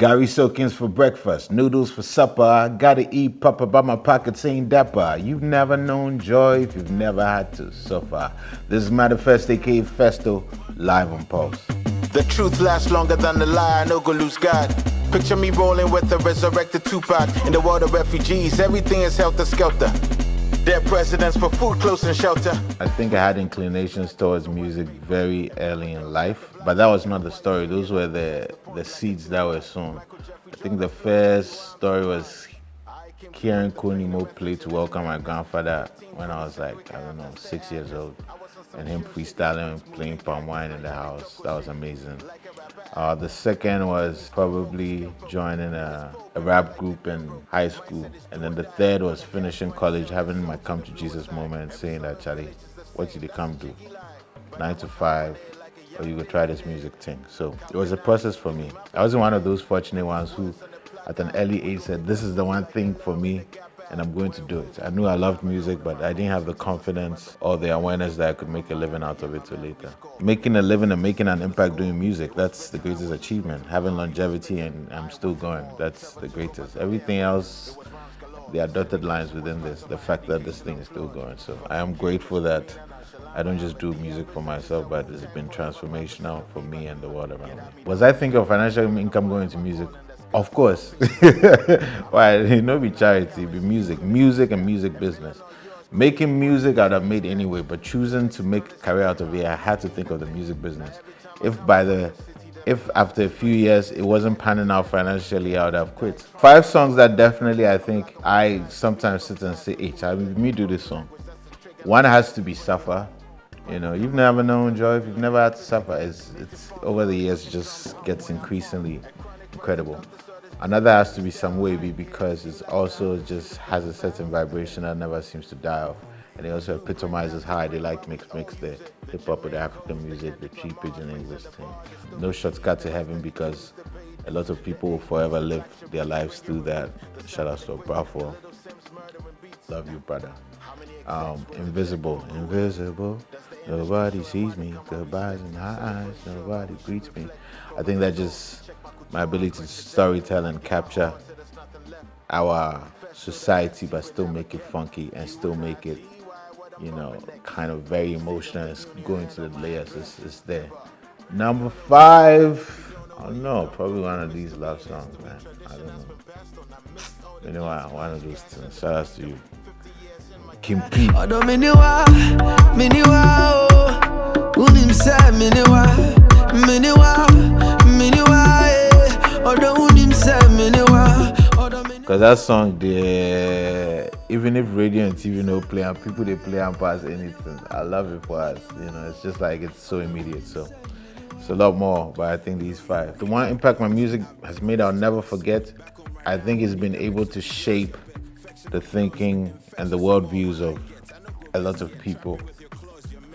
Gary soakings for breakfast, noodles for supper. I gotta eat papa, but my pockets ain't dapper. You've never known joy if you've never had to suffer. This is Manifest, aka Festo, live on Pulse. The truth lasts longer than the lie, no go lose God. Picture me rolling with the resurrected Tupac. In the world of refugees, everything is helter-skelter. Dead presidents for food, clothes, and shelter. I think I had inclinations towards music very early in life, but that was not the story. Those were the seeds that were sown. I think the first story was hearing Konimo play to welcome my grandfather when I was like, 6 years old. And him freestyling and playing palm wine in the house. That was amazing. The second was probably joining a rap group in high school. And then the third was finishing college, having my come to Jesus moment, saying that, Charlie, what did you come do? 9 to 5, or you could try this music thing. So it was a process for me. I wasn't one of those fortunate ones who at an early age said, this is the one thing for me and I'm going to do it. I knew I loved music, but I didn't have the confidence or the awareness that I could make a living out of it till later. Making a living and making an impact doing music, that's the greatest achievement. Having longevity and I'm still going, that's the greatest. Everything else, there are dotted lines within this, the fact that this thing is still going. So I am grateful that I don't just do music for myself, but it's been transformational for me and the world around me. Was I thinking of financial income going into music? Of course. Why? It not be charity, it be music and music business. Making music I'd have made anyway, but choosing to make a career out of it, I had to think of the music business. If after a few years it wasn't panning out financially, I would have quit. 5 songs that definitely I think I sometimes sit and say, hey, let me do this song. One has to be Suffer. You've never known joy if you've never had to suffer. It's over the years, it just gets increasingly incredible. Another has to be Some Wavy because it also just has a certain vibration that never seems to die off. And it also epitomizes how they like mix the hip hop with the African music, the tree pigeon English thing. No Shortcut to Heaven because a lot of people will forever live their lives through that. Shout out to Bravo. Love you, brother. Invisible. Nobody sees me. Goodbyes in my eyes. Nobody greets me. I think that just my ability to storytell and capture our society, but still make it funky and still make it, kind of very emotional and go into the layers is there. Number 5, I don't know, probably one of these love songs, man. I don't know. Anyway, one of those things. Shout out to you. Kim P. Because that song, even if radio and TV no play and people they play and pass anything, I love it for us. It's just like it's so immediate. So it's a lot more, but I think these 5. The one impact my music has made I'll never forget, I think it's been able to shape the thinking and the worldviews of a lot of people.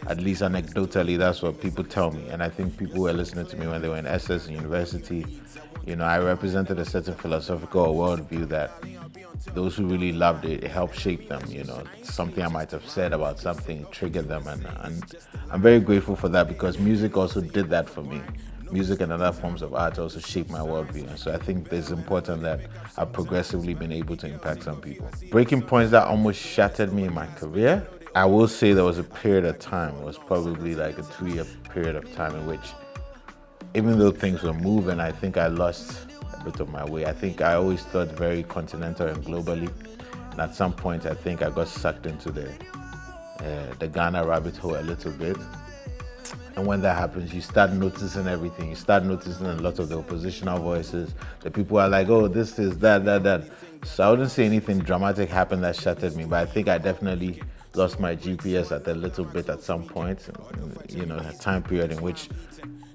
At least anecdotally, that's what people tell me. And I think people were listening to me when they were in SS and university. I represented a certain philosophical worldview that those who really loved it, it helped shape them. Something I might have said about something triggered them. And I'm very grateful for that because music also did that for me. Music and other forms of art also shaped my worldview. And so I think it's important that I've progressively been able to impact some people. Breaking points that almost shattered me in my career. I will say there was a period of time, it was probably like a 3-year period of time in which, even though things were moving, I think I lost a bit of my way. I think I always thought very continental and globally. And at some point, I think I got sucked into the Ghana rabbit hole a little bit. And when that happens, you start noticing everything. You start noticing a lot of the oppositional voices. The people are like, oh, this is that. So I wouldn't say anything dramatic happened that shattered me, but I think I definitely lost my GPS at a little bit at some point. A time period in which,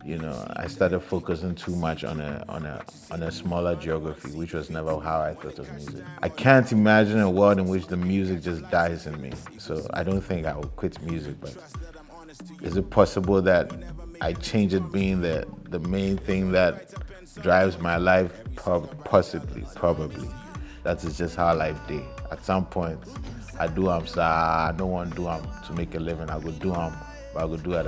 I started focusing too much on a smaller geography, which was never how I thought of music. I can't imagine a world in which the music just dies in me. So I don't think I will quit music, but is it possible that I change it being the main thing that drives my life? Possibly, probably. That is just how life day. At some point, I do so I don't want to do to make a living. I go do but I go do it.